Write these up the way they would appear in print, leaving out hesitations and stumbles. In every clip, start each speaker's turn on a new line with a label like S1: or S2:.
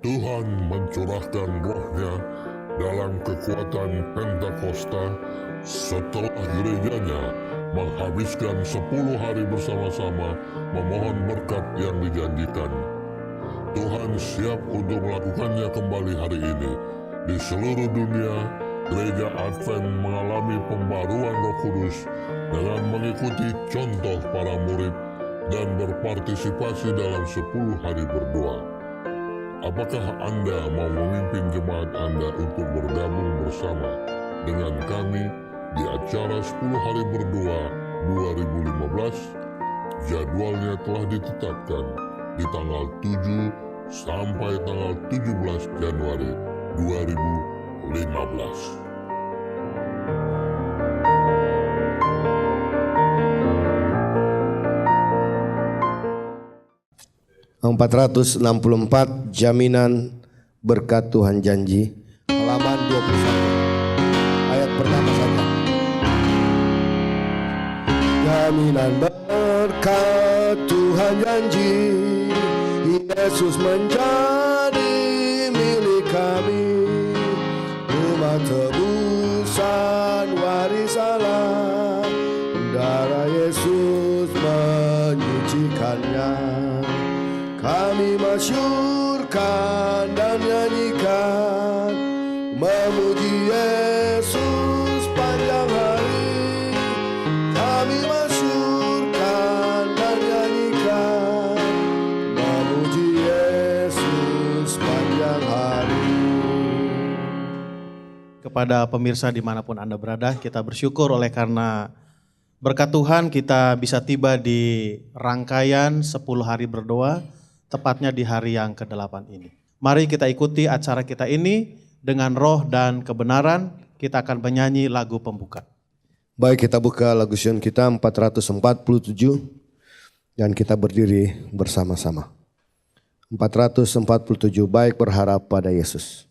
S1: Tuhan mencurahkan roh-Nya dalam kekuatan Pentakosta setelah gerejanya menghabiskan 10 hari bersama-sama memohon berkat yang dijanjikan. Tuhan siap untuk melakukannya kembali hari ini. Di seluruh dunia, Gereja Advent mengalami pembaruan Roh Kudus dengan mengikuti contoh para murid dan berpartisipasi dalam 10 hari berdoa. Apakah Anda mau memimpin jemaat Anda untuk bergabung bersama dengan kami di acara 10 hari berdoa 2015? Jadwalnya telah ditetapkan di tanggal 7 sampai tanggal 17 Januari 2015.
S2: (464) Jaminan berkat Tuhan janji, halaman 21 ayat pertama saja. Jaminan berkat Tuhan janji, Yesus menjadi milik kami, rumah tebusan warisanlah, darah Yesus menyucikannya. Kami masyurkan dan nyanyikan, memuji Yesus panjang hari. Kami masyurkan dan nyanyikan, memuji Yesus panjang hari.
S3: Kepada pemirsa dimanapun Anda berada, kita bersyukur oleh karena berkat Tuhan kita bisa tiba di rangkaian 10 hari berdoa, tepatnya di hari yang ke-8 ini. Mari kita ikuti acara kita ini dengan roh dan kebenaran. Kita akan menyanyi lagu pembuka.
S2: Baik, kita buka lagu Sion kita 447 dan kita berdiri bersama-sama. 447, baik berharap pada Yesus.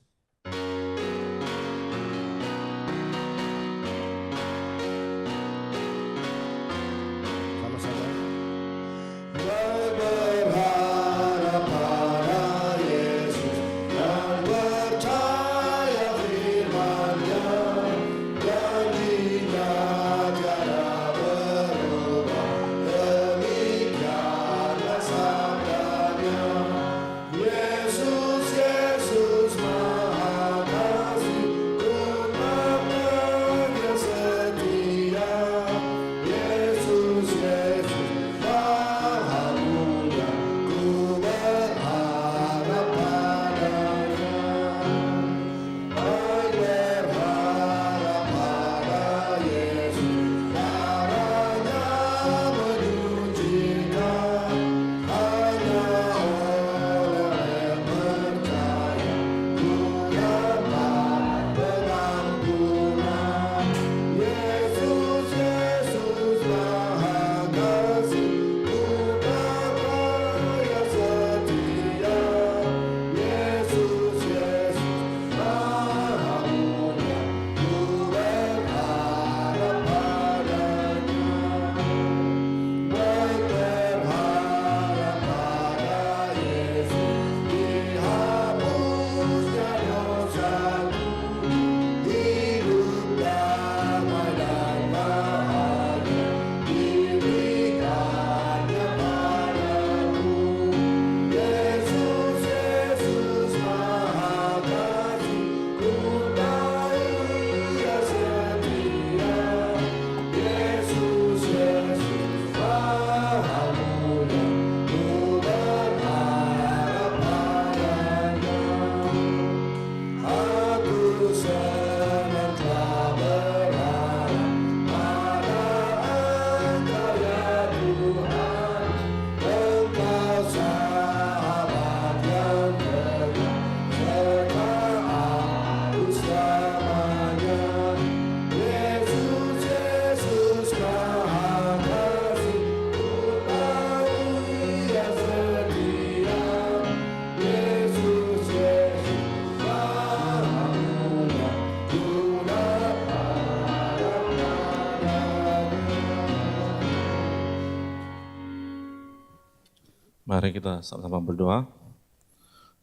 S4: Mari kita sama-sama berdoa.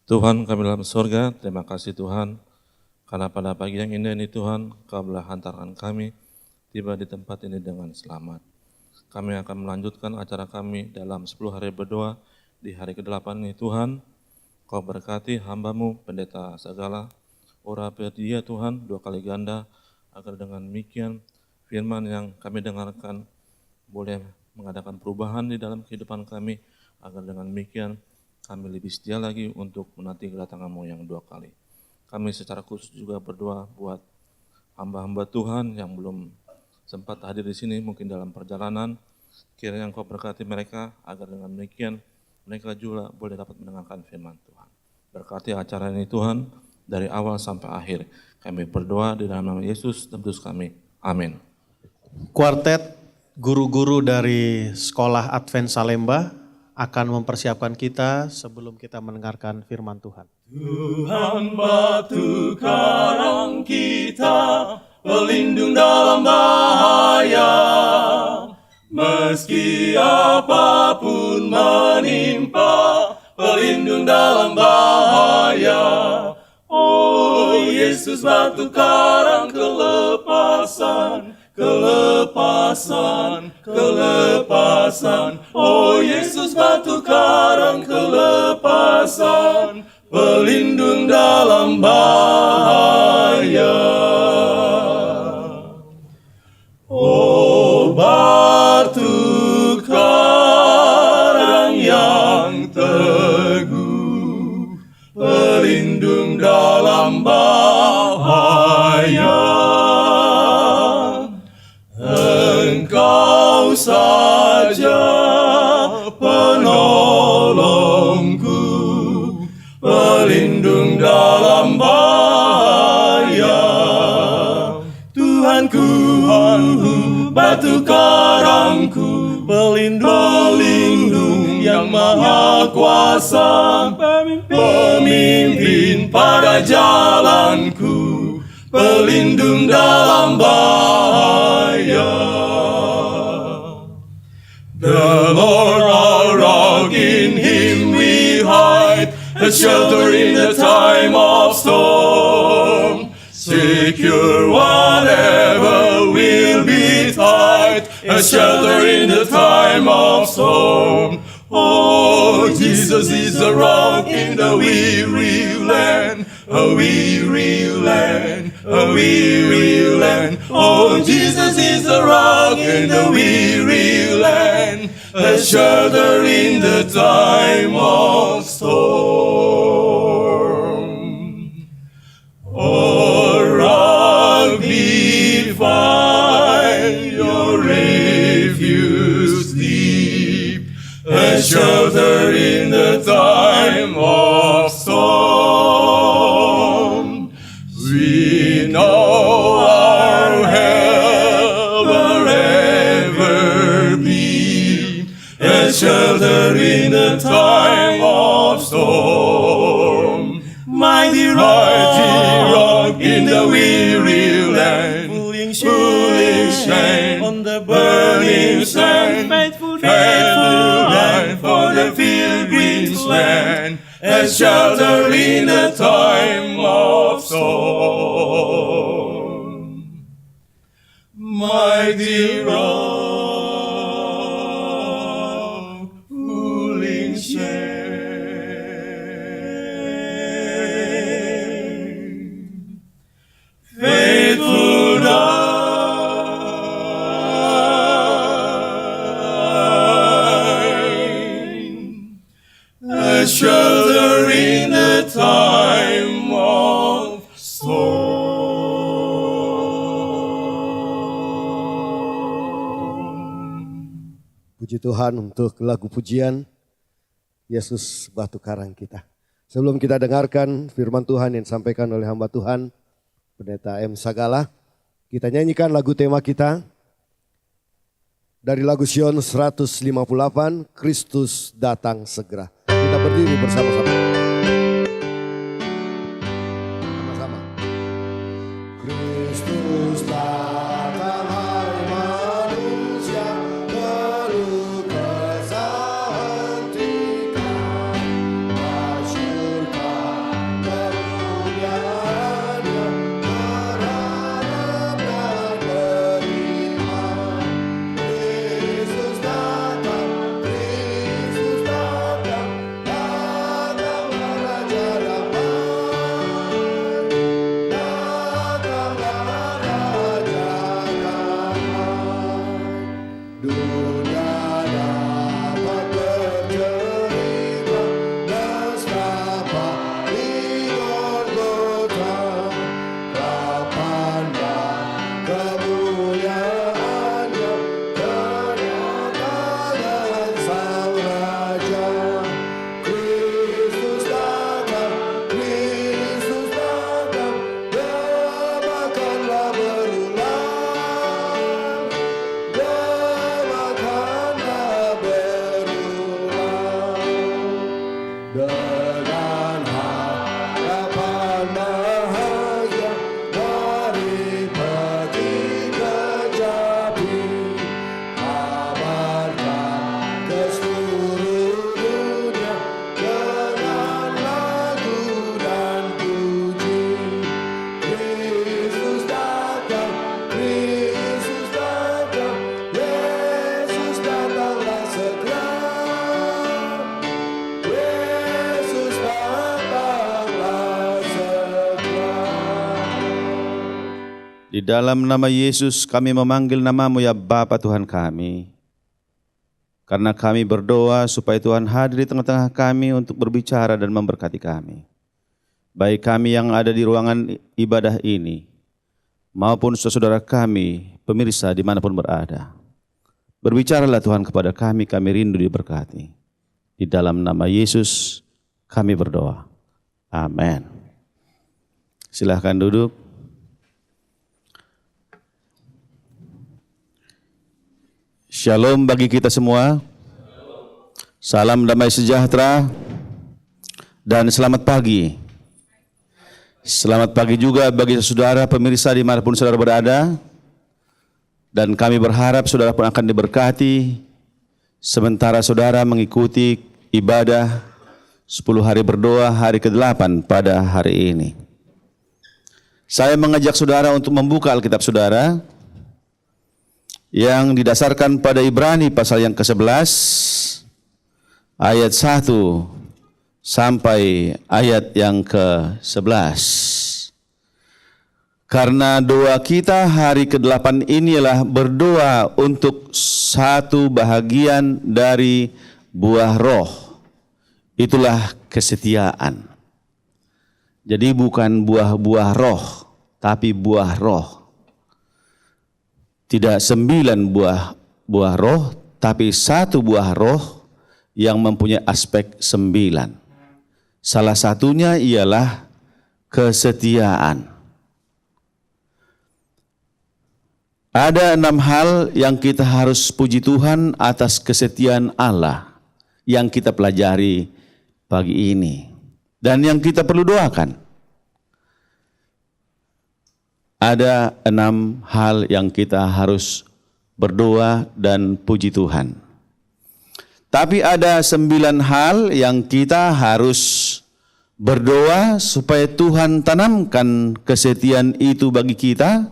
S4: Tuhan kami dalam surga, terima kasih Tuhan, karena pada pagi yang indah ini Tuhan, Kau telah hantarkan kami tiba di tempat ini dengan selamat. Kami akan melanjutkan acara kami dalam 10 hari berdoa di hari ke-8 ini Tuhan. Kau berkati hamba-Mu, Pendeta Sagala, urapi dia Tuhan 2 kali ganda, agar dengan demikian firman yang kami dengarkan boleh mengadakan perubahan di dalam kehidupan kami, agar dengan demikian kami lebih setia lagi untuk menanti kedatangan-Mu yang 2 kali. Kami secara khusus juga berdoa buat hamba-hamba Tuhan yang belum sempat hadir di sini, mungkin dalam perjalanan. Kiranya Engkau berkati mereka, agar dengan demikian mereka juga boleh dapat mendengarkan firman Tuhan. Berkati acara ini Tuhan, dari awal sampai akhir. Kami berdoa di dalam nama Yesus, Tebus kami. Amin.
S3: Kuartet guru-guru dari Sekolah Advent Salemba akan mempersiapkan kita sebelum kita mendengarkan firman Tuhan.
S5: Tuhan batu karang kita, pelindung dalam bahaya. Meski apapun menimpa, pelindung dalam bahaya. Oh Yesus batu karang kelepasan, kelepasan, kelepasan. Oh Yesus batu karang kelepasan, pelindung dalam bahaya. Oh batu karang yang teguh, pelindung dalam bahaya. Engkau saja penolongku, pelindung dalam bahaya. Tuhanku, batu karangku, pelindung yang maha kuasa, pemimpin pada jalanku, pelindung dalam bahaya. The Lord our rock, in Him we hide, a shelter in the time of storm. Secure whatever will betide, a shelter in the time of storm. Oh, Jesus is a rock in the weary land, a weary land, a weary land. Oh, Jesus is a rock in the weary land, a shelter in the time of storm. Oh, rock divine, your refuge deep, a shelter in the time of storm. We know our help wherever be, a shelter in the time of storm. Mighty rock in the weary land, foolish shame on the burning sand, faithful land for the pilgrim's land, a shelter in the time of storm. Mighty rock, cooling shade, faithful line, a shelter in the time of storm.
S2: Puji Tuhan untuk lagu pujian Yesus batu karang kita. Sebelum kita dengarkan firman Tuhan yang disampaikan oleh hamba Tuhan Pendeta M. Sagala, kita nyanyikan lagu tema kita dari lagu Sion 158, Kristus datang segera. Kita berdiri bersama-sama. Sama-sama. Kristus datang hai manusia, keluh kesah hentikan, masyurkan
S6: Di dalam nama Yesus kami memanggil nama-Mu ya Bapa Tuhan kami. Karena kami berdoa supaya Tuhan hadir di tengah-tengah kami untuk berbicara dan memberkati kami. Baik kami yang ada di ruangan ibadah ini, maupun saudara kami, pemirsa dimanapun berada. Berbicaralah Tuhan kepada kami rindu diberkati. Di dalam nama Yesus kami berdoa. Amin. Silahkan duduk. Shalom bagi kita semua. Salam damai sejahtera dan selamat pagi. Selamat pagi juga bagi saudara pemirsa dimanapun saudara berada. Dan kami berharap saudara pun akan diberkati sementara saudara mengikuti ibadah 10 hari berdoa hari ke-8 pada hari ini. Saya mengajak saudara untuk membuka Alkitab saudara yang didasarkan pada Ibrani pasal yang ke-11 ayat 1 sampai ayat yang ke-11. Karena doa kita hari ke-8 inilah berdoa untuk satu bahagian dari buah roh. Itulah kesetiaan. Jadi bukan buah-buah roh, tapi buah roh. Tidak 9 buah roh, tapi satu buah roh yang mempunyai aspek 9. Salah satunya ialah kesetiaan. Ada 6 hal yang kita harus puji Tuhan atas kesetiaan Allah yang kita pelajari pagi ini. Dan yang kita perlu doakan. Ada 6 hal yang kita harus berdoa dan puji Tuhan. Tapi ada 9 hal yang kita harus berdoa supaya Tuhan tanamkan kesetiaan itu bagi kita.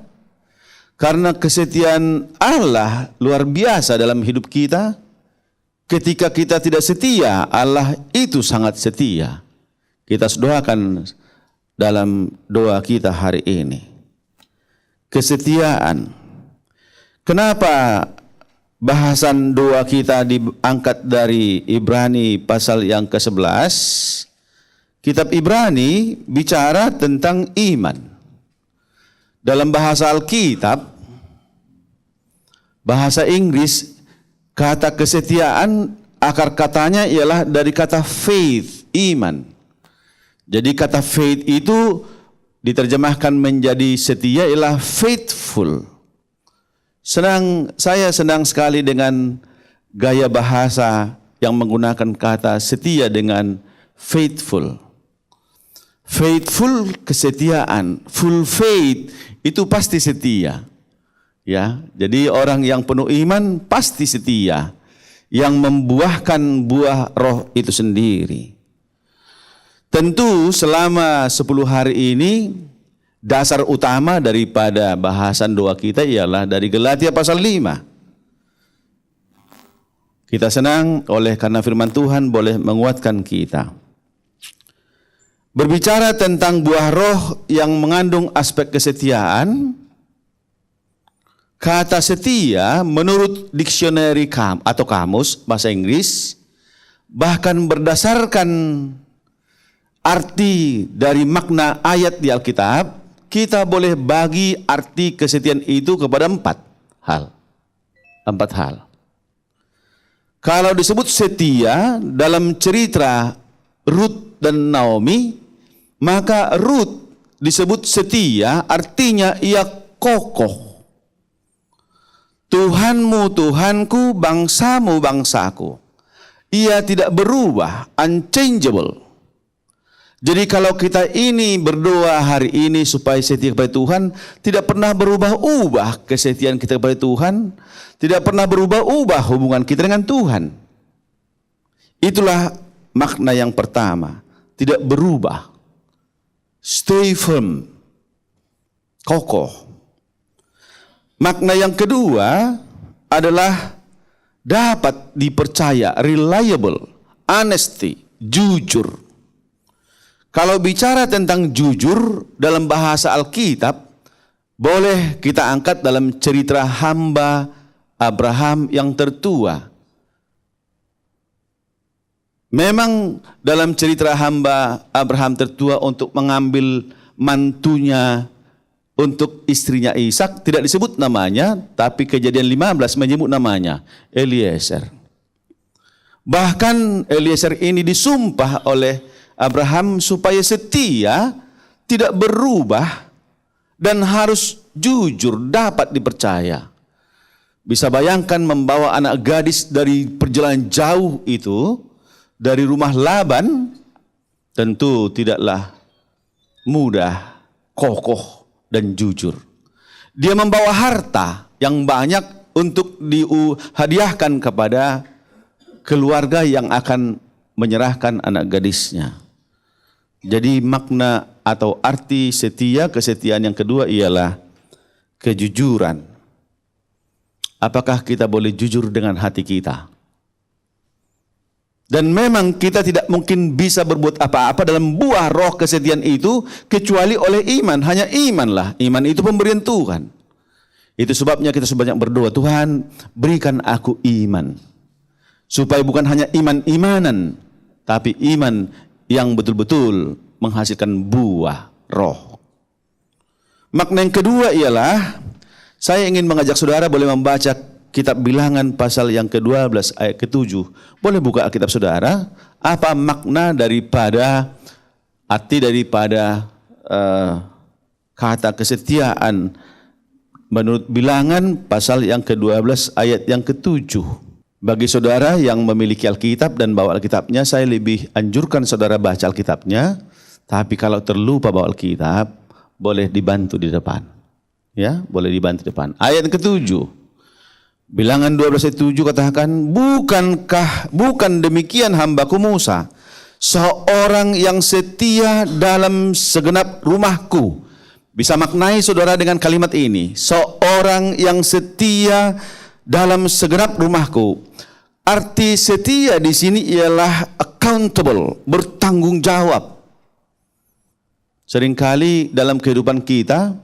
S6: Karena kesetiaan Allah luar biasa dalam hidup kita. Ketika kita tidak setia, Allah itu sangat setia. Kita doakan dalam doa kita hari ini. Kesetiaan. Kenapa bahasan doa kita diangkat dari Ibrani pasal yang ke-11? Kitab Ibrani bicara tentang iman. Dalam bahasa Alkitab, bahasa Inggris, kata kesetiaan akar katanya ialah dari kata faith, iman. Jadi kata faith itu diterjemahkan menjadi setia ialah faithful. Saya senang sekali dengan gaya bahasa yang menggunakan kata setia dengan faithful. Faithful kesetiaan, full faith itu pasti setia. Ya, jadi orang yang penuh iman pasti setia, yang membuahkan buah roh itu sendiri. Tentu selama 10 hari ini dasar utama daripada bahasan doa kita ialah dari Galatia pasal 5. Kita senang oleh karena firman Tuhan boleh menguatkan kita. Berbicara tentang buah roh yang mengandung aspek kesetiaan, kata setia menurut dictionary atau kamus bahasa Inggris, bahkan berdasarkan arti dari makna ayat di Alkitab, kita boleh bagi arti kesetiaan itu kepada 4 hal. 4 hal. Kalau disebut setia dalam cerita Ruth dan Naomi, maka Ruth disebut setia artinya ia kokoh. Tuhanmu Tuhanku, bangsamu bangsaku. Ia tidak berubah, unchangeable. Jadi kalau kita ini berdoa hari ini supaya setia kepada Tuhan, tidak pernah berubah-ubah kesetiaan kita kepada Tuhan, tidak pernah berubah-ubah hubungan kita dengan Tuhan. Itulah makna yang pertama, tidak berubah. Stay firm, kokoh. Makna yang kedua adalah dapat dipercaya, reliable, honesty, jujur. Kalau bicara tentang jujur dalam bahasa Alkitab, boleh kita angkat dalam cerita hamba Abraham yang tertua. Memang dalam cerita hamba Abraham tertua untuk mengambil mantunya untuk istrinya Ishak tidak disebut namanya, tapi Kejadian 15 menyebut namanya Eliezer. Bahkan Eliezer ini disumpah oleh Abraham supaya setia, tidak berubah, dan harus jujur, dapat dipercaya. Bisa bayangkan membawa anak gadis dari perjalanan jauh itu, dari rumah Laban, tentu tidaklah mudah, kokoh, dan jujur. Dia membawa harta yang banyak untuk dihadiahkan kepada keluarga yang akan menyerahkan anak gadisnya. Jadi makna atau arti setia, kesetiaan yang kedua ialah kejujuran. Apakah kita boleh jujur dengan hati kita? Dan memang kita tidak mungkin bisa berbuat apa-apa dalam buah roh kesetiaan itu kecuali oleh iman. Hanya imanlah. Iman itu pemberian Tuhan. Itu sebabnya kita sebanyak berdoa, Tuhan berikan aku iman. Supaya bukan hanya iman-imanan, tapi iman yang betul-betul menghasilkan buah roh. Makna yang kedua ialah, saya ingin mengajak saudara boleh membaca kitab Bilangan pasal yang ke-12 ayat ke-7. Boleh buka kitab saudara, apa makna daripada arti daripada kata kesetiaan menurut Bilangan pasal yang ke-12 ayat yang ke-7. Bagi saudara yang memiliki Alkitab dan bawa Alkitabnya, saya lebih anjurkan saudara baca Alkitabnya. Tapi kalau terlupa bawa Alkitab, boleh dibantu di depan. Ya, boleh dibantu di depan. Ayat yang ke-7. Bilangan 12 ayat 7 katakan, bukan demikian hambaku Musa, seorang yang setia dalam segenap rumahku. Bisa maknai saudara dengan kalimat ini, seorang yang setia dalam segenap rumahku. Arti setia di sini ialah accountable, bertanggung jawab. Seringkali dalam kehidupan kita,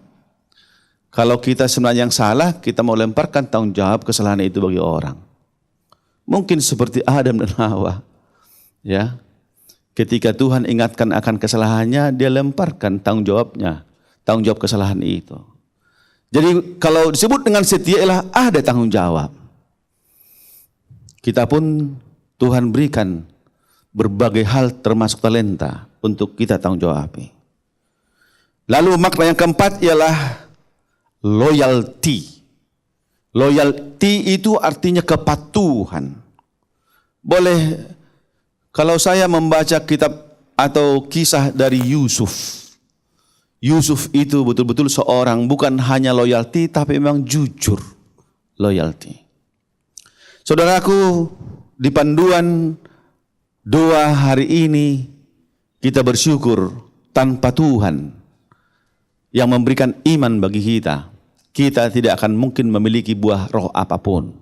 S6: kalau kita sebenarnya yang salah, kita mau lemparkan tanggung jawab kesalahan itu bagi orang. Mungkin seperti Adam dan Hawa. Ya, ketika Tuhan ingatkan akan kesalahannya, dia lemparkan tanggung jawabnya, tanggung jawab kesalahan itu. Jadi kalau disebut dengan setia ialah ada tanggung jawab. Kita pun Tuhan berikan berbagai hal termasuk talenta untuk kita tanggung jawabi. Lalu makna yang keempat ialah loyalty. Loyalty itu artinya kepatuhan. Boleh, kalau saya membaca kitab atau kisah dari Yusuf. Yusuf itu betul-betul seorang bukan hanya loyalty tapi memang jujur loyalty. Saudaraku, di panduan doa hari ini kita bersyukur tanpa Tuhan yang memberikan iman bagi kita, kita tidak akan mungkin memiliki buah roh apapun.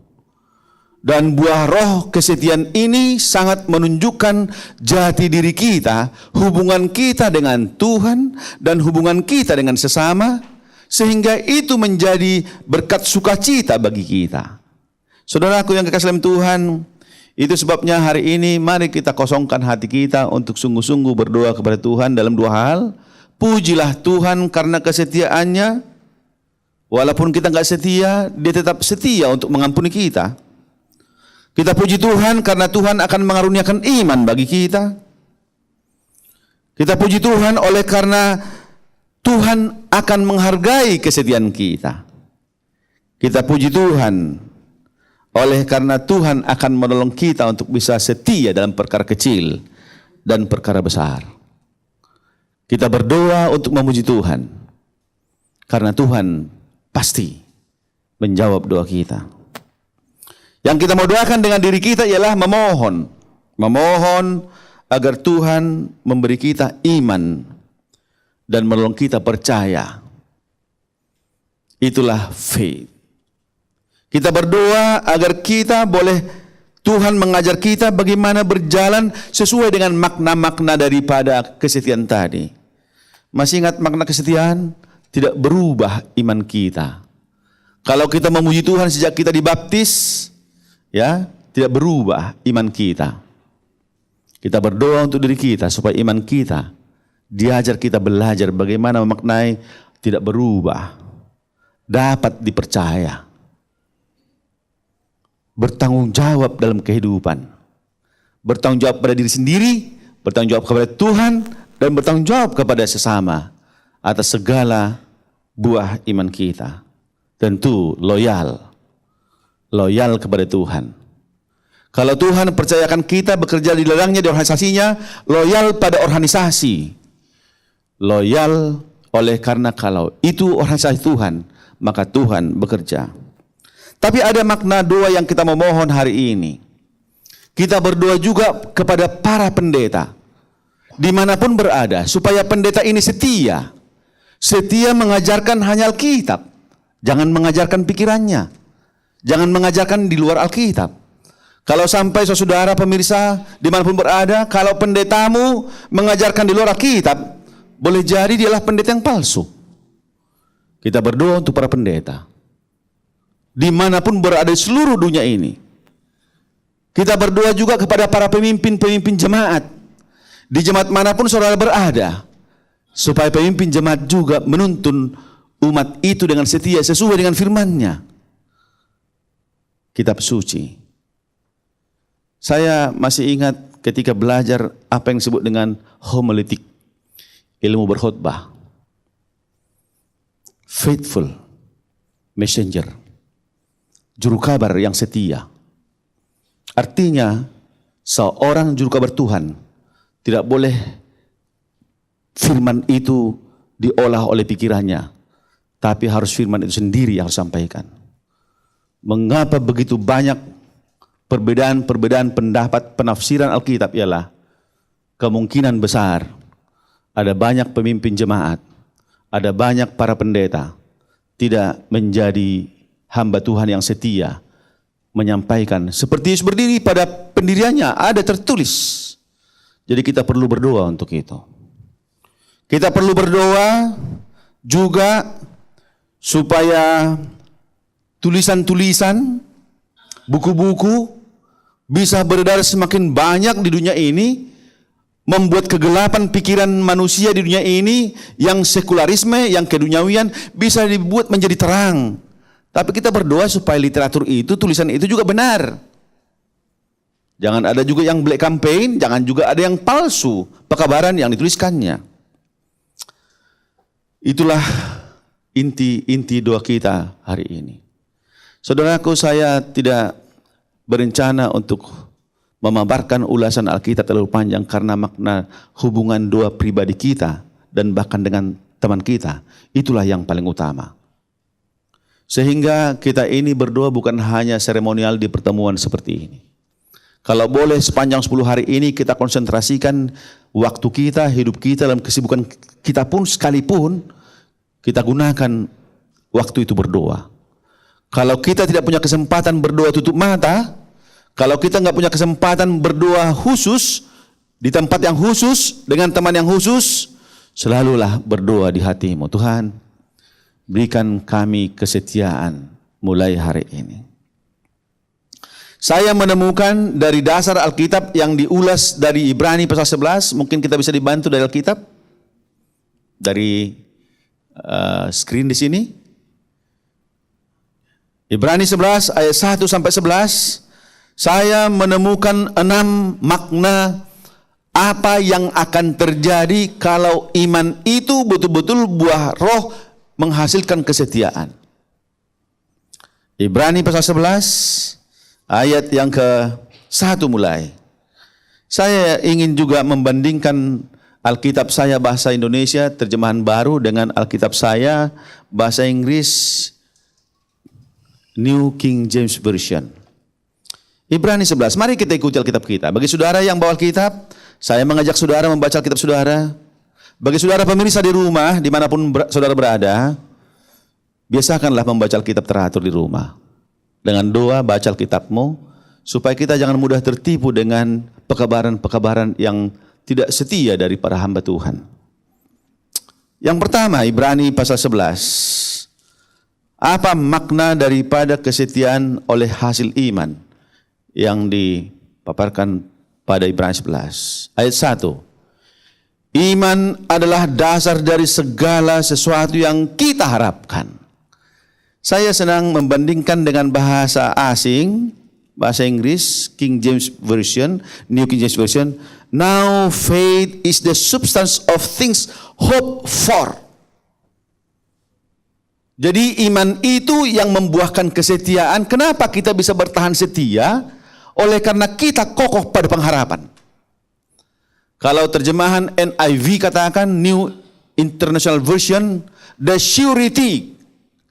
S6: Dan buah roh kesetiaan ini sangat menunjukkan jati diri kita, hubungan kita dengan Tuhan dan hubungan kita dengan sesama, sehingga itu menjadi berkat sukacita bagi kita. Saudaraku yang kekasih dalam Tuhan, itu sebabnya hari ini mari kita kosongkan hati kita untuk sungguh-sungguh berdoa kepada Tuhan dalam dua hal. Pujilah Tuhan karena kesetiaannya, walaupun kita nggak setia, dia tetap setia untuk mengampuni kita. Kita puji Tuhan karena Tuhan akan mengaruniakan iman bagi kita. Kita puji Tuhan oleh karena Tuhan akan menghargai kesetiaan kita. Kita puji Tuhan oleh karena Tuhan akan menolong kita untuk bisa setia dalam perkara kecil dan perkara besar. Kita berdoa untuk memuji Tuhan karena Tuhan pasti menjawab doa kita. Yang kita mau doakan dengan diri kita ialah memohon agar Tuhan memberi kita iman dan menolong kita percaya. Itulah faith. Kita berdoa agar kita boleh Tuhan mengajar kita bagaimana berjalan sesuai dengan makna-makna daripada kesetiaan tadi. Masih ingat makna kesetiaan? tidak berubah iman kita. Kalau kita memuji Tuhan sejak kita dibaptis, ya, tidak berubah iman kita. Kita berdoa untuk diri kita supaya iman kita diajar kita belajar bagaimana memaknai tidak berubah, dapat dipercaya, bertanggung jawab dalam kehidupan, bertanggung jawab pada diri sendiri, bertanggung jawab kepada Tuhan, dan bertanggung jawab kepada sesama atas segala buah iman kita. Tentu loyal kepada Tuhan. Kalau Tuhan percayakan kita bekerja di ladangnya, di organisasinya, loyal pada organisasi. Loyal oleh karena kalau itu organisasi Tuhan, maka Tuhan bekerja. Tapi ada makna doa yang kita memohon hari ini. Kita berdoa juga kepada para pendeta, dimanapun berada, supaya pendeta ini setia mengajarkan hanya Alkitab. Jangan mengajarkan pikirannya. Jangan mengajarkan di luar Alkitab. Kalau sampai saudara pemirsa dimanapun berada, kalau pendetamu mengajarkan di luar Alkitab, boleh jadi dialah pendeta yang palsu. Kita berdoa untuk para pendeta, dimanapun berada di seluruh dunia ini. Kita berdoa juga kepada para pemimpin jemaat, di jemaat manapun saudara berada, supaya pemimpin jemaat juga menuntun umat itu dengan setia sesuai dengan firman-Nya. Kitab suci. Saya masih ingat ketika belajar apa yang disebut dengan homiletik, ilmu berkhotbah. Faithful messenger, juru kabar yang setia. Artinya seorang juru kabar Tuhan tidak boleh firman itu diolah oleh pikirannya, tapi harus firman itu sendiri yang harus sampaikan. Mengapa begitu banyak perbedaan pendapat penafsiran Alkitab? Ialah kemungkinan besar ada banyak pemimpin jemaat, ada banyak para pendeta tidak menjadi hamba Tuhan yang setia menyampaikan seperti berdiri pada pendiriannya, ada tertulis. Jadi kita perlu berdoa untuk itu. Kita perlu berdoa juga supaya tulisan-tulisan, buku-buku bisa beredar semakin banyak di dunia ini, membuat kegelapan pikiran manusia di dunia ini yang sekularisme, yang keduniawian bisa dibuat menjadi terang. Tapi kita berdoa supaya literatur itu, tulisan itu juga benar. Jangan ada juga yang black campaign, jangan juga ada yang palsu pekabaran yang dituliskannya. Itulah inti doa kita hari ini. Saudaraku, saya tidak berencana untuk memaparkan ulasan Alkitab terlalu panjang karena makna hubungan doa pribadi kita dan bahkan dengan teman kita, itulah yang paling utama. Sehingga kita ini berdoa bukan hanya seremonial di pertemuan seperti ini. Kalau boleh sepanjang 10 hari ini kita konsentrasikan waktu kita, hidup kita dalam kesibukan kita pun sekalipun, kita gunakan waktu itu berdoa. Kalau kita tidak punya kesempatan berdoa tutup mata, kalau kita nggak punya kesempatan berdoa khusus, di tempat yang khusus, dengan teman yang khusus, selalulah berdoa di hatimu. Tuhan, berikan kami kesetiaan mulai hari ini. Saya menemukan dari dasar Alkitab yang diulas dari Ibrani pasal 11, mungkin kita bisa dibantu dari Alkitab, dari screen di sini. Ibrani 11 ayat 1 sampai 11, saya menemukan 6 makna apa yang akan terjadi kalau iman itu betul-betul buah roh menghasilkan kesetiaan. Ibrani pasal 11 ayat yang ke-1 mulai. Saya ingin juga membandingkan Alkitab saya bahasa Indonesia terjemahan baru dengan Alkitab saya bahasa Inggris New King James Version. Ibrani 11, mari kita ikuti Alkitab kita. Bagi saudara yang bawa Alkitab, saya mengajak saudara membaca Alkitab saudara. Bagi saudara pemirsa di rumah, dimanapun saudara berada, biasakanlah membaca Alkitab teratur di rumah. Dengan doa, baca Alkitabmu, supaya kita jangan mudah tertipu dengan pekabaran-pekabaran yang tidak setia dari para hamba Tuhan. Yang pertama, Ibrani pasal 11. Apa makna daripada kesetiaan oleh hasil iman yang dipaparkan pada Ibrani 11? Ayat 1. Iman adalah dasar dari segala sesuatu yang kita harapkan. Saya senang membandingkan dengan bahasa asing, bahasa Inggris, King James Version, New King James Version. Now faith is the substance of things hoped for. Jadi iman itu yang membuahkan kesetiaan. Kenapa kita bisa bertahan setia? Oleh karena kita kokoh pada pengharapan. Kalau terjemahan NIV katakan, New International Version, the surety,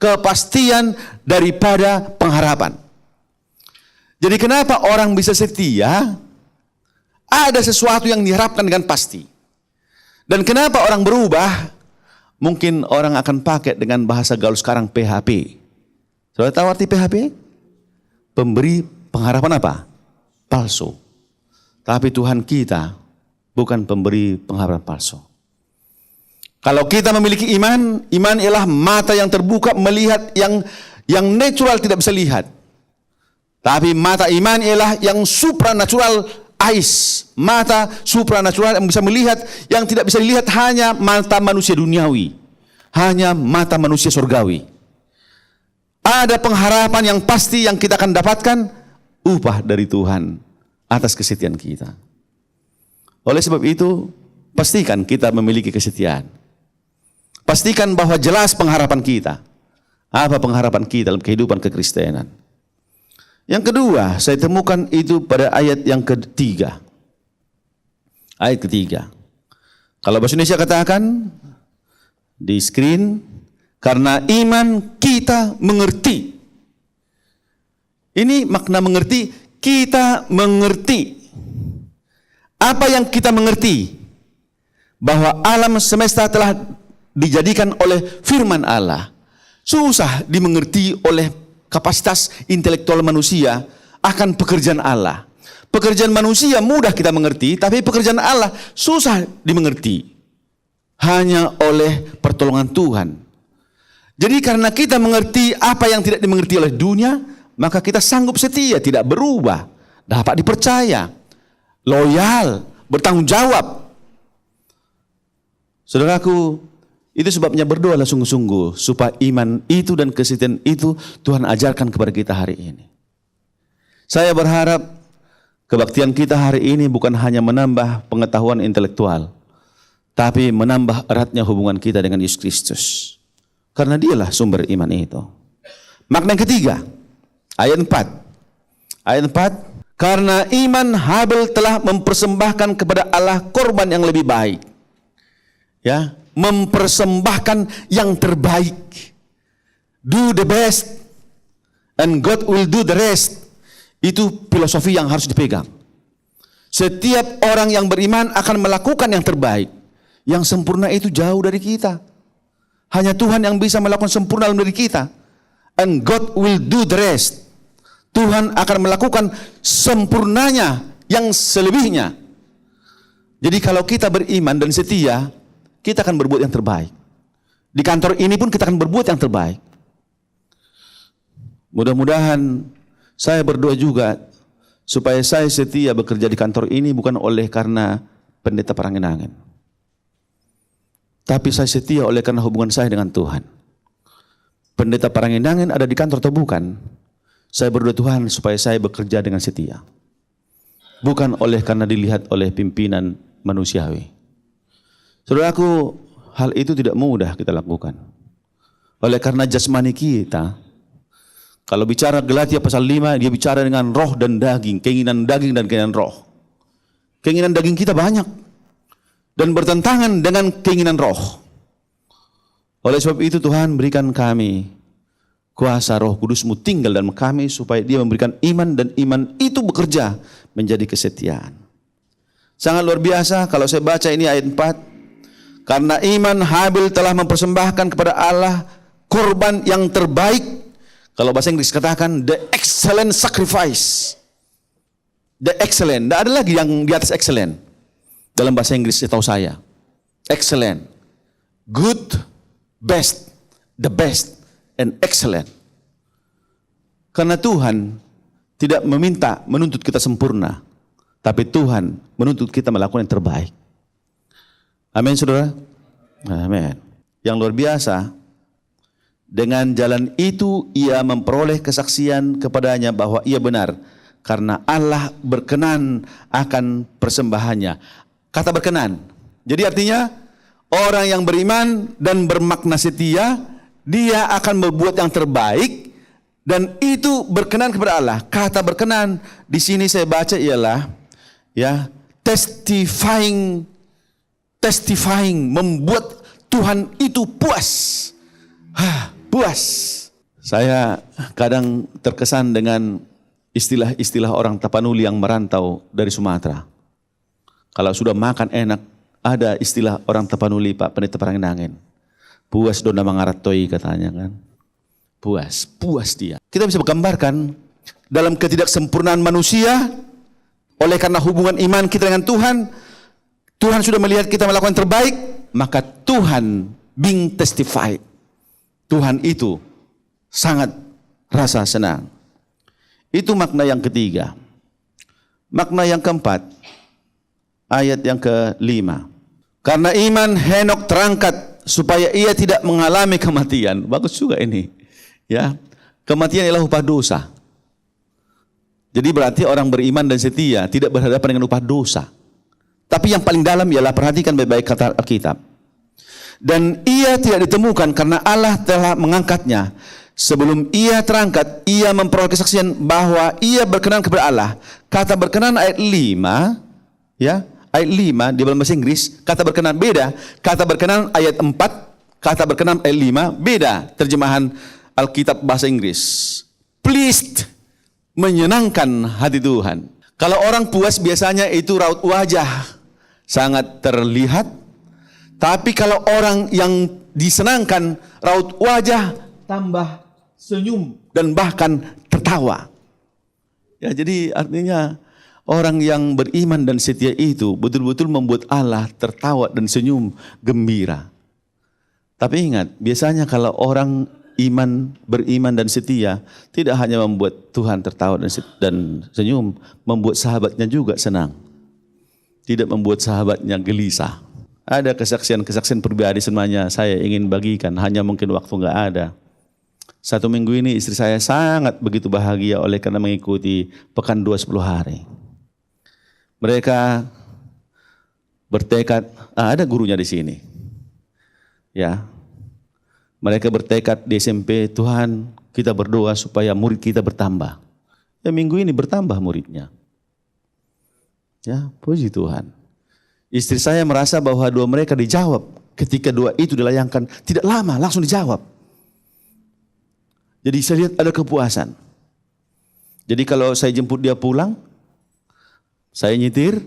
S6: kepastian daripada pengharapan. Jadi kenapa orang bisa setia? Ada sesuatu yang diharapkan dengan pasti. Dan kenapa orang berubah? Mungkin orang akan pakai dengan bahasa gaul sekarang PHP. Saudara tahu arti PHP? Pemberi pengharapan apa? Palsu. Tapi Tuhan kita bukan pemberi pengharapan palsu. Kalau kita memiliki iman, iman ialah mata yang terbuka melihat yang natural tidak bisa lihat. Tapi mata iman ialah yang supranatural eyes, mata supranatural yang bisa melihat yang tidak bisa dilihat hanya mata manusia duniawi, hanya mata manusia surgawi. Ada pengharapan yang pasti yang kita akan dapatkan, upah dari Tuhan atas kesetiaan kita. Oleh sebab itu, pastikan kita memiliki kesetiaan. Pastikan bahwa jelas pengharapan kita. Apa pengharapan kita dalam kehidupan kekristenan? Yang kedua, saya temukan itu pada ayat yang ketiga. Ayat ketiga. Kalau bahasa Indonesia katakan di screen, karena iman kita mengerti. Ini makna mengerti, kita mengerti. Apa yang kita mengerti? Bahwa alam semesta telah dijadikan oleh firman Allah. Susah dimengerti oleh kapasitas intelektual manusia akan pekerjaan Allah. Pekerjaan manusia mudah kita mengerti, tapi pekerjaan Allah susah dimengerti. Hanya oleh pertolongan Tuhan. Jadi karena kita mengerti apa yang tidak dimengerti oleh dunia, maka kita sanggup setia, tidak berubah, dapat dipercaya, loyal, bertanggung jawab. Saudaraku, itu sebabnya berdoalah sungguh-sungguh supaya iman itu dan kesetiaan itu Tuhan ajarkan kepada kita hari ini. Saya berharap kebaktian kita hari ini bukan hanya menambah pengetahuan intelektual, tapi menambah eratnya hubungan kita dengan Yesus Kristus. Karena dialah sumber iman itu. Makna yang ketiga, ayat 4. Ayat 4. Karena iman Habel telah mempersembahkan kepada Allah korban yang lebih baik. Ya, mempersembahkan yang terbaik. Do the best and God will do the rest. Itu filosofi yang harus dipegang. Setiap orang yang beriman akan melakukan yang terbaik. Yang sempurna itu jauh dari kita. Hanya Tuhan yang bisa melakukan sempurna dalam diri kita. And God will do the rest. Tuhan akan melakukan sempurnanya yang selebihnya. Jadi kalau kita beriman dan setia, kita akan berbuat yang terbaik. Di kantor ini pun kita akan berbuat yang terbaik. Mudah-mudahan saya berdoa juga supaya saya setia bekerja di kantor ini bukan oleh karena pendeta Parangin-Angin. Tapi saya setia oleh karena hubungan saya dengan Tuhan. Pendeta Parangin-Angin ada di kantor atau bukan? Saya berdoa Tuhan supaya saya bekerja dengan setia. Bukan oleh karena dilihat oleh pimpinan manusiawi. Saudaraku, hal itu tidak mudah kita lakukan. Oleh karena jasmani kita, kalau bicara Galatia pasal 5, dia bicara dengan roh dan daging, keinginan daging dan keinginan roh. Keinginan daging kita banyak dan bertentangan dengan keinginan roh. Oleh sebab itu Tuhan berikan kami kuasa Roh Kudus-Mu tinggal dalam kami supaya Dia memberikan iman dan iman itu bekerja menjadi kesetiaan. Sangat luar biasa kalau saya baca ini ayat 4. Karena iman Habel telah mempersembahkan kepada Allah korban yang terbaik. Kalau bahasa Inggris katakan the excellent sacrifice. The excellent. Tidak ada lagi yang di atas excellent. Dalam bahasa Inggris setahu saya. Excellent. good, best, the best, and excellent. Karena Tuhan tidak menuntut kita sempurna, tapi Tuhan menuntut kita melakukan yang terbaik. Amin, saudara? Amin. Yang luar biasa, dengan jalan itu ia memperoleh kesaksian kepadanya bahwa ia benar, karena Allah berkenan akan persembahannya. Kata berkenan, jadi artinya orang yang beriman dan bermakna setia, dia akan berbuat yang terbaik dan itu berkenan kepada Allah. Kata berkenan di sini saya baca ialah ya testifying, membuat Tuhan itu puas. Puas. Saya kadang terkesan dengan istilah-istilah orang Tapanuli yang merantau dari Sumatera. Kalau sudah makan enak, ada istilah orang Tapanuli, Pak Pendeta Parangin, puas dona mangaratoi katanya kan. Puas dia. Kita bisa menggambarkan dalam ketidaksempurnaan manusia, oleh karena hubungan iman kita dengan Tuhan, Tuhan sudah melihat kita melakukan yang terbaik, maka Tuhan being testified. Tuhan itu sangat rasa senang. Itu makna yang ketiga. Makna yang keempat, ayat yang kelima. Karena iman Henok terangkat supaya ia tidak mengalami kematian. Bagus juga ini. Ya, kematian ialah upah dosa. Jadi berarti orang beriman dan setia tidak berhadapan dengan upah dosa. Tapi yang paling dalam ialah, perhatikan baik-baik kata Alkitab. Dan ia tidak ditemukan karena Allah telah mengangkatnya. Sebelum ia terangkat, ia memperoleh kesaksian bahwa ia berkenan kepada Allah. Kata berkenan ayat 5, ya, ayat 5 di dalam bahasa Inggris, kata berkenan beda. Kata berkenan ayat 4, kata berkenan ayat 5 beda. Terjemahan Alkitab bahasa Inggris. Pleased, menyenangkan hati Tuhan. Kalau orang puas biasanya itu raut wajah sangat terlihat. Tapi kalau orang yang disenangkan, raut wajah tambah senyum dan bahkan tertawa. Ya, jadi artinya orang yang beriman dan setia itu betul-betul membuat Allah tertawa dan senyum gembira. Tapi ingat, biasanya kalau orang beriman dan setia tidak hanya membuat Tuhan tertawa dan senyum, membuat sahabatnya juga senang. Tidak membuat sahabatnya gelisah. Ada kesaksian pribadi semuanya saya ingin bagikan, hanya mungkin waktu nggak ada. 1 minggu ini istri saya sangat begitu bahagia oleh karena mengikuti Pekan 2 10 hari. Mereka bertekad, ada gurunya di sini. Ya. Mereka bertekad di SMP, Tuhan kita berdoa supaya murid kita bertambah. Ya, minggu ini bertambah muridnya. Ya, puji Tuhan. Istri saya merasa bahwa doa mereka dijawab. Ketika doa itu dilayangkan, tidak lama langsung dijawab. Jadi saya lihat ada kepuasan. Jadi kalau saya jemput dia pulang, saya nyetir,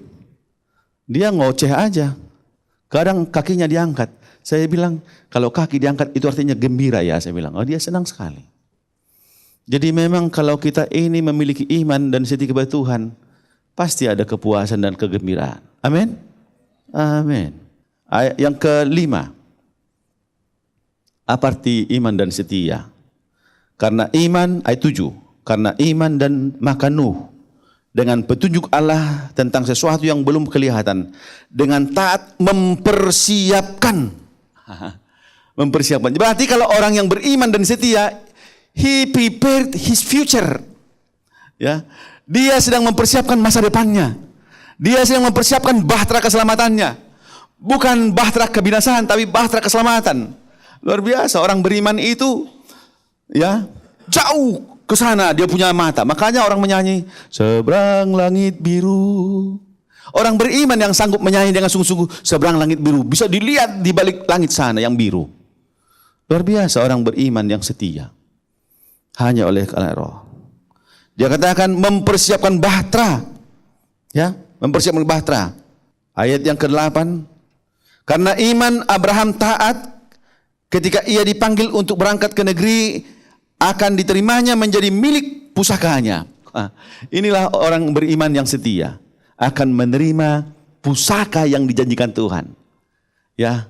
S6: dia ngoceh aja. Kadang kakinya diangkat. Saya bilang, kalau kaki diangkat itu artinya gembira ya. Saya bilang, oh dia senang sekali. Jadi memang kalau kita ini memiliki iman dan setia kepada Tuhan, pasti ada kepuasan dan kegembiraan. Amin. Amin. Ayat yang kelima. Apa arti iman dan setia? Karena iman, ayat 7. Karena iman dan maka Nuh dengan petunjuk Allah tentang sesuatu yang belum kelihatan, dengan taat mempersiapkan. Berarti kalau orang yang beriman dan setia, he prepared his future. Ya, dia sedang mempersiapkan masa depannya. Dia sedang mempersiapkan bahtera keselamatannya. Bukan bahtera kebinasaan, tapi bahtera keselamatan. Luar biasa, orang beriman itu ya jauh ke sana dia punya mata. Makanya orang menyanyi, seberang langit biru. Orang beriman yang sanggup menyanyi dengan sungguh-sungguh, seberang langit biru. Bisa dilihat di balik langit sana yang biru. Luar biasa orang beriman yang setia. Hanya oleh karena Roh. Dia katakan mempersiapkan bahtera. Ya, mempersiapkan bahtera. Ayat yang ke-8. Karena iman Abraham taat ketika ia dipanggil untuk berangkat ke negeri akan diterimanya menjadi milik pusakanya. Inilah orang beriman yang setia, akan menerima pusaka yang dijanjikan Tuhan. Ya.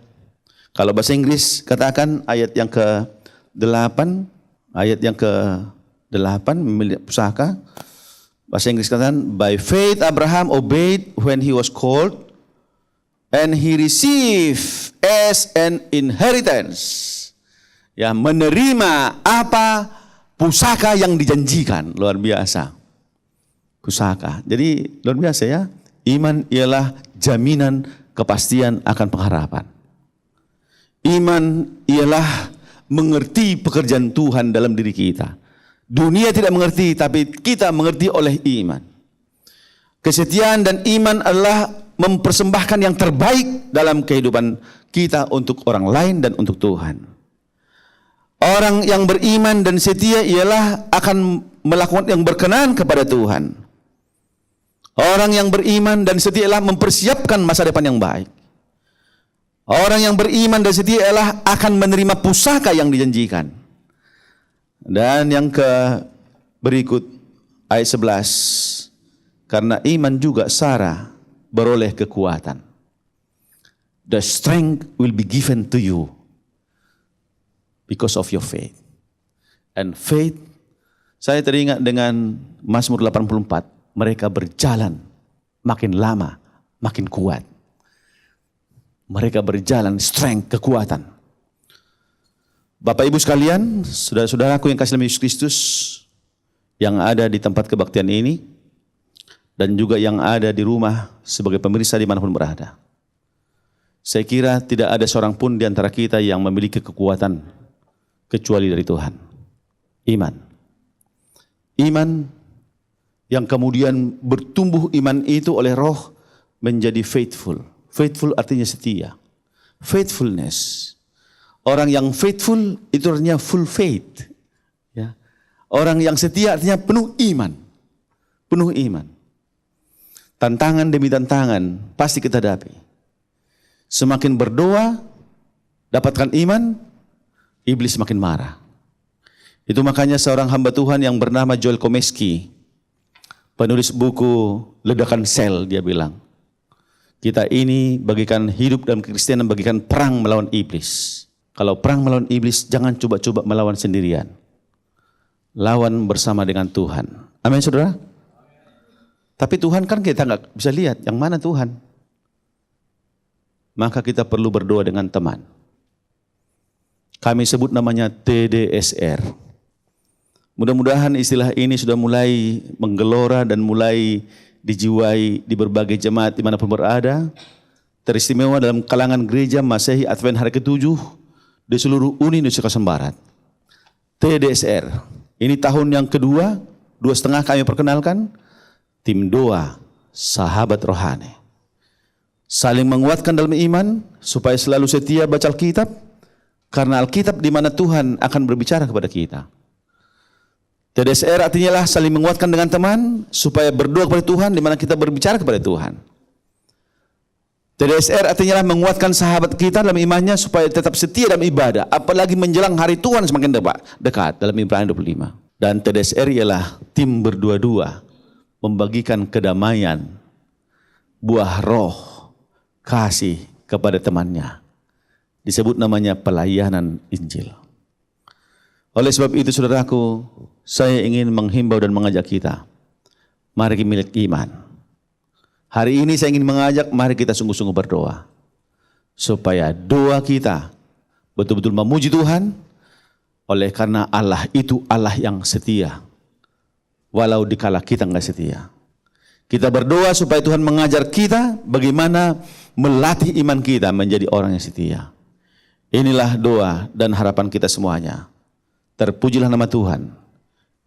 S6: Kalau bahasa Inggris katakan ayat yang ke-8, memilih pusaka. Bahasa Inggris katakan, by faith Abraham obeyed when he was called, and he received as an inheritance. Ya, menerima apa? Pusaka yang dijanjikan. Luar biasa. Pusaka. Jadi luar biasa ya. Iman ialah jaminan kepastian akan pengharapan. Iman ialah mengerti pekerjaan Tuhan dalam diri kita. Dunia tidak mengerti, tapi kita mengerti oleh iman. Kesetiaan dan iman adalah mempersembahkan yang terbaik dalam kehidupan kita untuk orang lain dan untuk Tuhan. Orang yang beriman dan setia ialah akan melakukan yang berkenan kepada Tuhan. Orang yang beriman dan setia ialah mempersiapkan masa depan yang baik. Orang yang beriman dan setia ialah akan menerima pusaka yang dijanjikan. Dan yang berikut ayat 11. Karena iman juga Sarah beroleh kekuatan. The strength will be given to you because of your faith. And faith, saya teringat dengan Mazmur 84. Mereka berjalan makin lama, makin kuat. Mereka berjalan strength, kekuatan. Bapak Ibu sekalian, saudara-saudaraku yang kasih dalam Yesus Kristus, yang ada di tempat kebaktian ini, dan juga yang ada di rumah sebagai pemirsa dimanapun berada. Saya kira tidak ada seorang pun di antara kita yang memiliki kekuatan kecuali dari Tuhan. Iman. Iman yang kemudian bertumbuh iman itu oleh roh menjadi faithful. Faithful artinya setia. Faithfulness. Orang yang faithful itu artinya full faith. Ya. Orang yang setia artinya penuh iman. Penuh iman. Tantangan demi tantangan pasti kita hadapi. Semakin berdoa, dapatkan iman, iblis semakin marah. Itu makanya seorang hamba Tuhan yang bernama Joel Komeski, penulis buku Ledakan Sel, dia bilang, kita ini bagikan hidup dalam kekristenan, bagikan perang melawan iblis. Kalau perang melawan iblis, jangan coba-coba melawan sendirian. Lawan bersama dengan Tuhan. Amin, saudara? Tapi Tuhan kan kita nggak bisa lihat yang mana Tuhan. Maka kita perlu berdoa dengan teman. Kami sebut namanya TDSR. Mudah-mudahan istilah ini sudah mulai menggelora dan mulai dijiwai di berbagai jemaat dimanapun berada. Teristimewa dalam kalangan gereja Masehi Advent hari ke-7 di seluruh Uni Indonesia Kawasan Barat. TDSR. Ini tahun yang kedua, 2,5 kami perkenalkan. Tim doa, sahabat rohani. Saling menguatkan dalam iman, supaya selalu setia baca Alkitab, karena Alkitab di mana Tuhan akan berbicara kepada kita. TDSR artinya lah saling menguatkan dengan teman, supaya berdoa kepada Tuhan di mana kita berbicara kepada Tuhan. TDSR artinya lah menguatkan sahabat kita dalam imannya, supaya tetap setia dalam ibadah, apalagi menjelang hari Tuhan semakin dekat dalam Ibrani 25. Dan TDSR ialah tim berdua-dua, membagikan kedamaian, buah roh, kasih kepada temannya. Disebut namanya pelayanan Injil. Oleh sebab itu saudaraku, saya ingin menghimbau dan mengajak kita, mari kita milik iman. Hari ini saya ingin mengajak, mari kita sungguh-sungguh berdoa. Supaya doa kita betul-betul memuji Tuhan, oleh karena Allah itu Allah yang setia. Walau dikala kita enggak setia. Kita berdoa supaya Tuhan mengajar kita bagaimana melatih iman kita menjadi orang yang setia. Inilah doa dan harapan kita semuanya. Terpujilah nama Tuhan.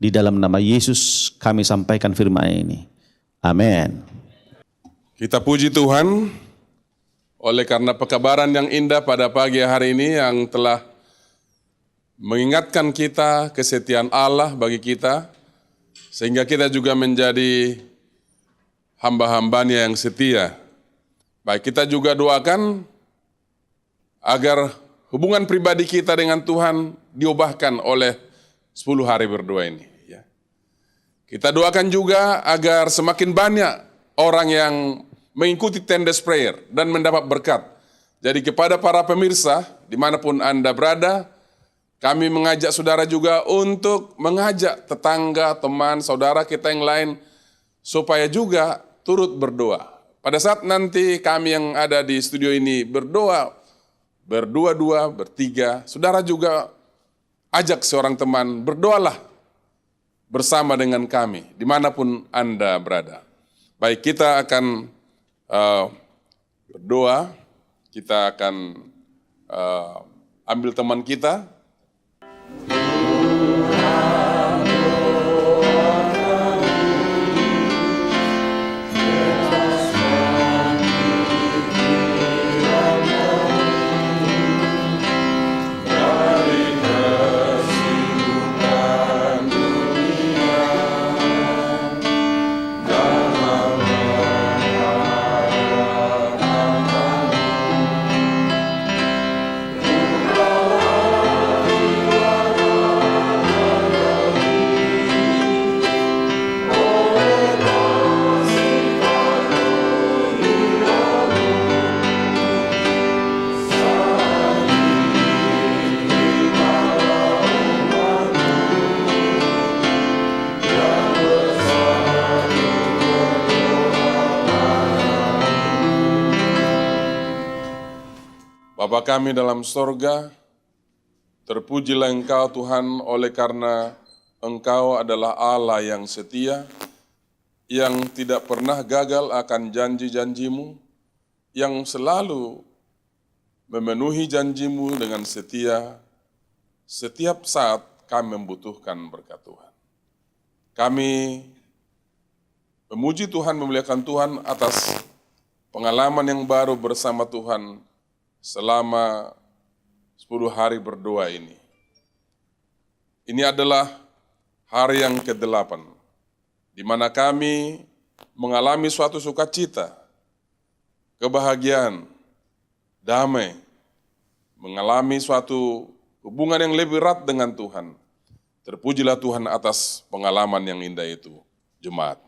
S6: Di dalam nama Yesus kami sampaikan firman ini. Amin.
S7: Kita puji Tuhan oleh karena pekabaran yang indah pada pagi hari ini yang telah mengingatkan kita kesetiaan Allah bagi kita, sehingga kita juga menjadi hamba-hambanya yang setia. Baik, kita juga doakan agar hubungan pribadi kita dengan Tuhan diubahkan oleh 10 hari berdoa ini. Kita doakan juga agar semakin banyak orang yang mengikuti Tenders Prayer dan mendapat berkat Jadi kepada para pemirsa, dimanapun Anda berada, kami mengajak saudara juga untuk mengajak tetangga, teman, saudara kita yang lain, supaya juga turut berdoa. Pada saat nanti kami yang ada di studio ini berdoa, berdua-dua, bertiga, saudara juga ajak seorang teman, berdoalah bersama dengan kami, dimanapun Anda berada. Baik, kita akan berdoa, kita akan ambil teman kita. Bapa kami dalam sorga, terpujilah Engkau Tuhan oleh karena Engkau adalah Allah yang setia, yang tidak pernah gagal akan janji-janjimu, yang selalu memenuhi janjimu dengan setia setiap saat kami membutuhkan berkat Tuhan. Kami memuji Tuhan, memuliakan Tuhan atas pengalaman yang baru bersama Tuhan selama 10 hari berdoa ini. Ini adalah hari yang ke-8, di mana kami mengalami suatu sukacita, kebahagiaan, damai, mengalami suatu hubungan yang lebih erat dengan Tuhan. Terpujilah Tuhan atas pengalaman yang indah itu, jemaat.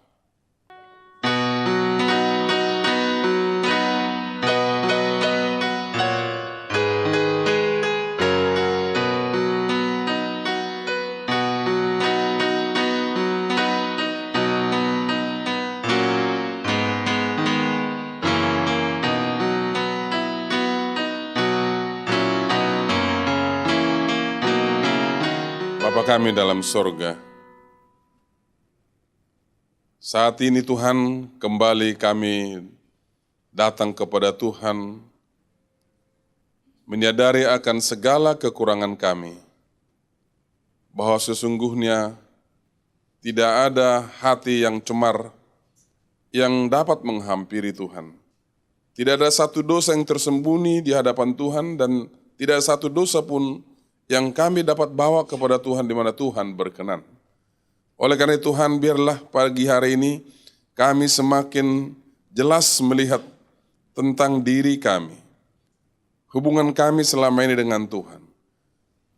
S7: Bapa kami dalam sorga, saat ini Tuhan kembali kami datang kepada Tuhan, menyadari akan segala kekurangan kami, bahwa sesungguhnya tidak ada hati yang cemar yang dapat menghampiri Tuhan. Tidak ada satu dosa yang tersembunyi di hadapan Tuhan dan tidak ada satu dosa pun yang kami dapat bawa kepada Tuhan di mana Tuhan berkenan. Oleh karena itu Tuhan, biarlah pagi hari ini kami semakin jelas melihat tentang diri kami, hubungan kami selama ini dengan Tuhan,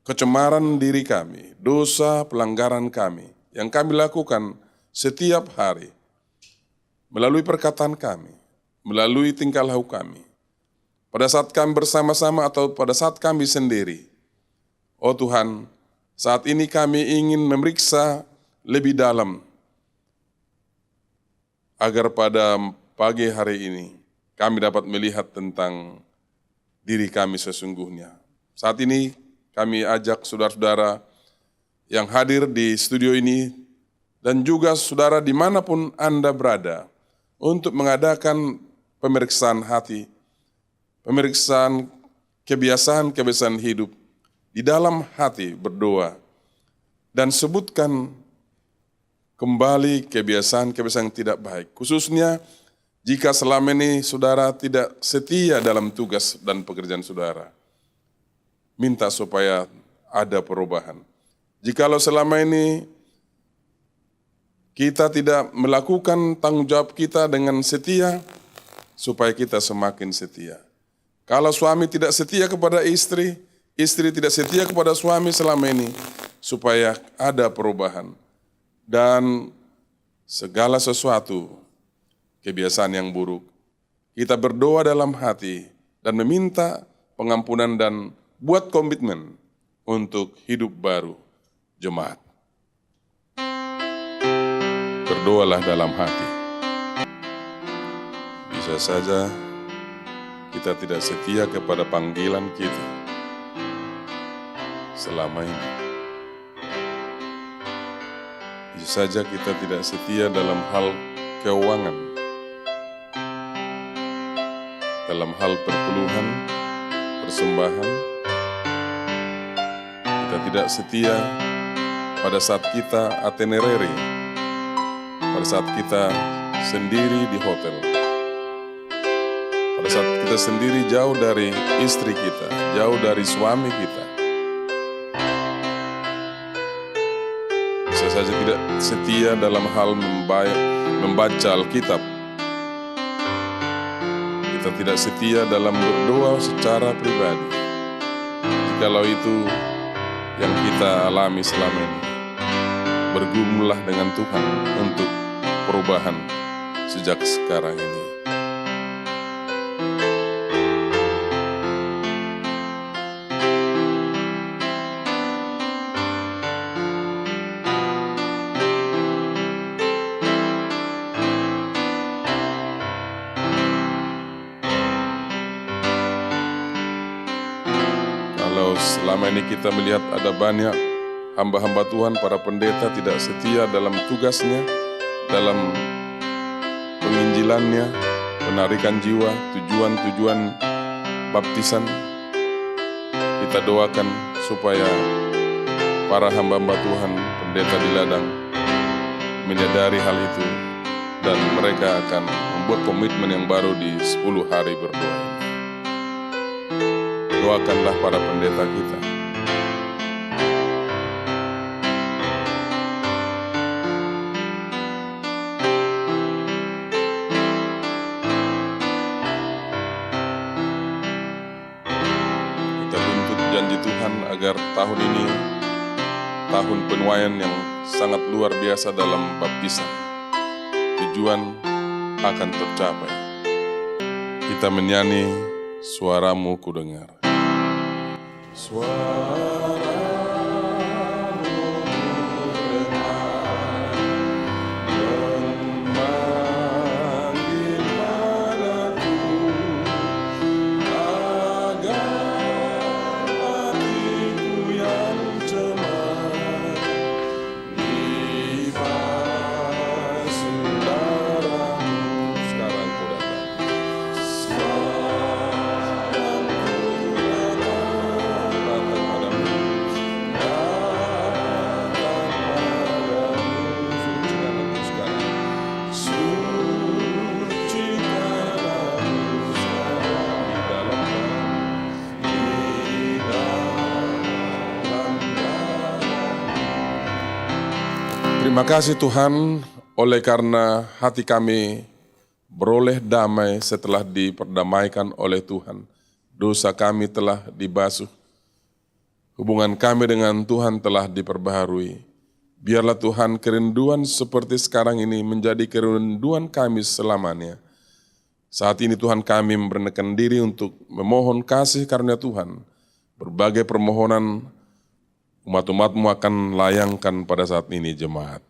S7: kecemaran diri kami, dosa pelanggaran kami yang kami lakukan setiap hari, melalui perkataan kami, melalui tingkah laku kami, pada saat kami bersama-sama atau pada saat kami sendiri. Oh Tuhan, saat ini kami ingin memeriksa lebih dalam, agar pada pagi hari ini kami dapat melihat tentang diri kami sesungguhnya. Saat ini kami ajak saudara-saudara yang hadir di studio ini, dan juga saudara dimanapun Anda berada, untuk mengadakan pemeriksaan hati, pemeriksaan kebiasaan-kebiasaan hidup, di dalam hati berdoa, dan sebutkan kembali kebiasaan-kebiasaan yang tidak baik. Khususnya jika selama ini saudara tidak setia dalam tugas dan pekerjaan saudara. Minta supaya ada perubahan. Jikalau selama ini kita tidak melakukan tanggung jawab kita dengan setia, supaya kita semakin setia. Kalau suami tidak setia kepada istri, istri tidak setia kepada suami selama ini, supaya ada perubahan. Dan segala sesuatu, kebiasaan yang buruk, kita berdoa dalam hati, dan meminta pengampunan dan buat komitmen untuk hidup baru jemaat. Berdoalah dalam hati. Bisa saja kita tidak setia kepada panggilan kita selama ini. Bisa saja kita tidak setia dalam hal keuangan, dalam hal perpuluhan, persembahan. Kita tidak setia pada saat kita itinerary, pada saat kita sendiri di hotel, pada saat kita sendiri jauh dari istri kita, jauh dari suami kita. Bisa saja tidak setia dalam hal membaca Alkitab. Kita tidak setia dalam berdoa secara pribadi. Jikalau itu yang kita alami selama ini, bergumullah dengan Tuhan untuk perubahan sejak sekarang ini. Kalau selama ini kita melihat ada banyak hamba-hamba Tuhan, para pendeta tidak setia dalam tugasnya, dalam penginjilannya, penarikan jiwa, tujuan-tujuan baptisan. Kita doakan supaya para hamba-hamba Tuhan, pendeta di ladang, menyadari hal itu dan mereka akan membuat komitmen yang baru di 10 hari berdoa. Doakanlah para pendeta kita. Kita tuntut janji Tuhan agar tahun ini tahun penuaian yang sangat luar biasa dalam baptisan. Tujuan akan tercapai. Kita menyanyi Suaramu Ku Dengar. Terima kasih Tuhan, oleh karena hati kami beroleh damai setelah diperdamaikan oleh Tuhan. Dosa kami telah dibasuh, hubungan kami dengan Tuhan telah diperbaharui. Biarlah Tuhan kerinduan seperti sekarang ini menjadi kerinduan kami selamanya. Saat ini Tuhan kami memberanikan diri untuk memohon kasih karunia Tuhan. Berbagai permohonan umat-umat-Mu akan layangkan pada saat ini jemaat.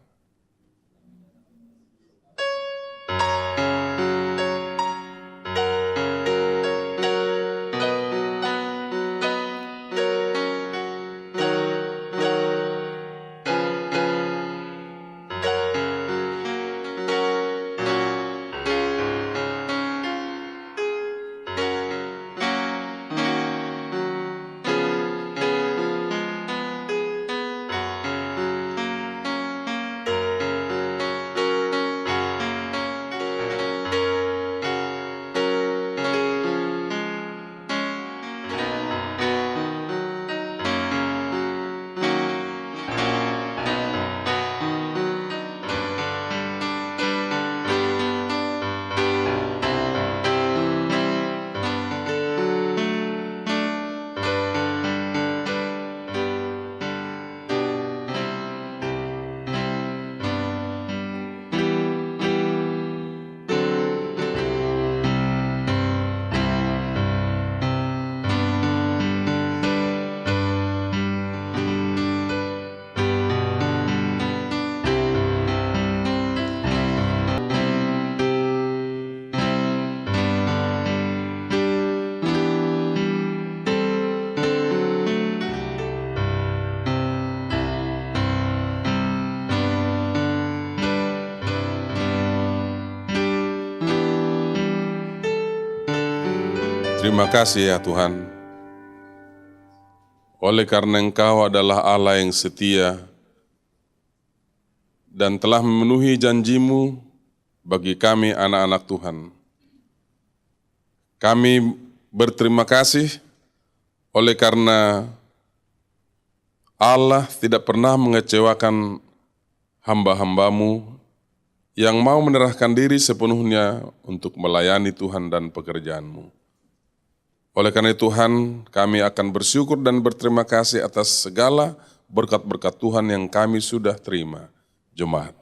S7: Terima kasih ya Tuhan, oleh karena Engkau adalah Allah yang setia dan telah memenuhi janji-Mu bagi kami anak-anak Tuhan. Kami berterima kasih oleh karena Allah tidak pernah mengecewakan hamba-hamba-Mu yang mau menyerahkan diri sepenuhnya untuk melayani Tuhan dan pekerjaan-Mu. Oleh karena itu Tuhan, kami akan bersyukur dan berterima kasih atas segala berkat-berkat Tuhan yang kami sudah terima. Jemaat.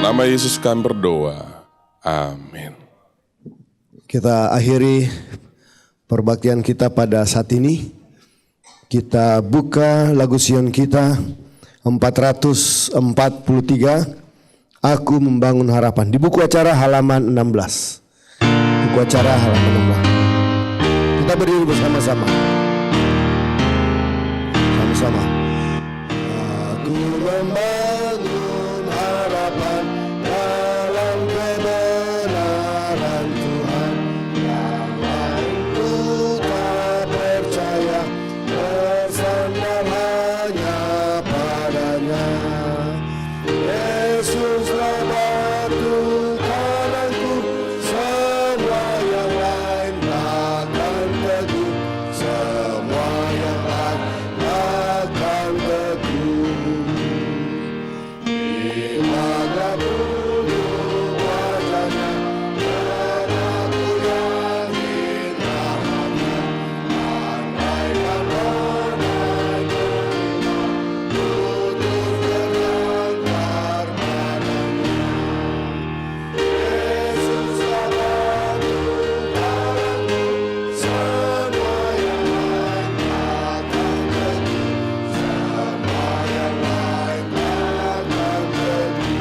S7: Nama Yesus kami berdoa. Amin.
S2: Kita akhiri perbaktian kita pada saat ini. Kita buka lagu Sion kita 443, Aku Membangun Harapan. Di buku acara halaman 16. Buku acara halaman 16. Kita berdiri bersama-sama. Sama-sama. Aku membangun harapan dalam kebenaran Tuhan, yang lainku tak percaya, bersandar hanya padanya. Yesuslah batu karangku, semua yang lain takkan teguh, semua yang lain takkan teguh. Bila dulu wajahnya, dan aku yakin rahmatnya, andaikan badai gelina, putus terlantar padanya. Yesuslah batu karangku, semua yang lain takkan teguh, semua yang lain takkan teguh.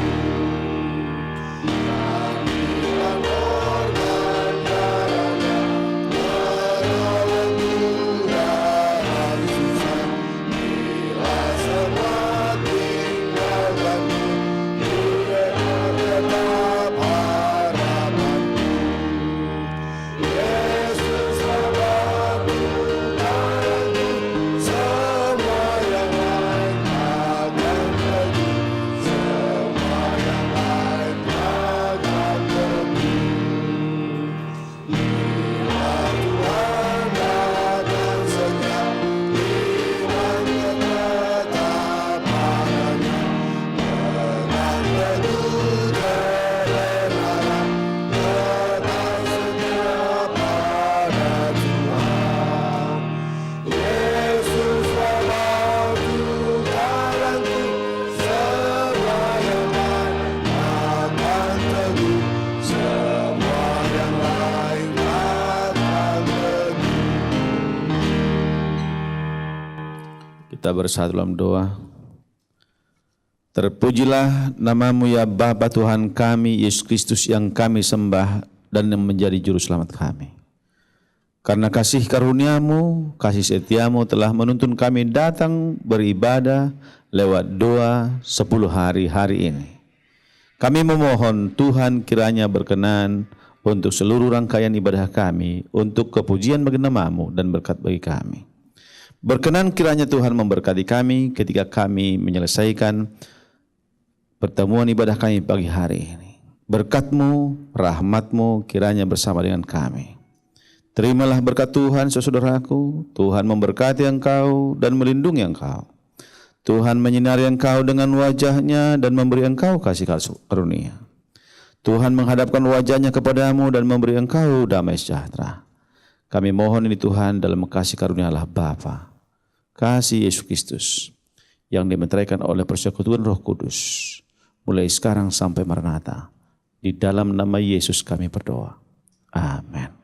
S2: Kamilah korban darahnya, menolongku dalam susah. Bila semua tinggalkanku, hiduplah tetap harapanku. Yesuslah batu karangku, semua yang lain takkan teguh, semua yang lain takkan teguh. Bila Tuhan datang segera, iman tetap padanya, dengan teguh terbenarlah, tetap setia pada Tuhan. Yesuslah batu karangku, semua yang lain takkan teguh, semua yang lain takkan teguh.
S6: Kita bersatu dalam doa. Terpujilah namamu ya Bapa Tuhan kami, Yesus Kristus yang kami sembah dan yang menjadi juru selamat kami. Karena kasih karuniamu, kasih setiamu telah menuntun kami datang beribadah lewat doa 10 hari ini. Kami memohon Tuhan kiranya berkenan untuk seluruh rangkaian ibadah kami, untuk kepujian bagi namamu dan berkat bagi kami. Berkenan kiranya Tuhan memberkati kami ketika kami menyelesaikan pertemuan ibadah kami pagi hari ini. Berkat-Mu, rahmat-Mu kiranya bersama dengan kami. Terimalah berkat Tuhan saudaraku. Tuhan memberkati engkau dan melindungi engkau. Tuhan menyinari engkau dengan wajah-Nya dan memberi engkau kasih karunia. Tuhan menghadapkan wajah-Nya kepadamu dan memberi engkau damai sejahtera. Kami mohon ini Tuhan dalam kasih karunia Allah Bapa, kasih Yesus Kristus yang dimeteraikan oleh persekutuan Roh Kudus, mulai sekarang sampai Maranatha. Di dalam nama Yesus kami berdoa. Amin.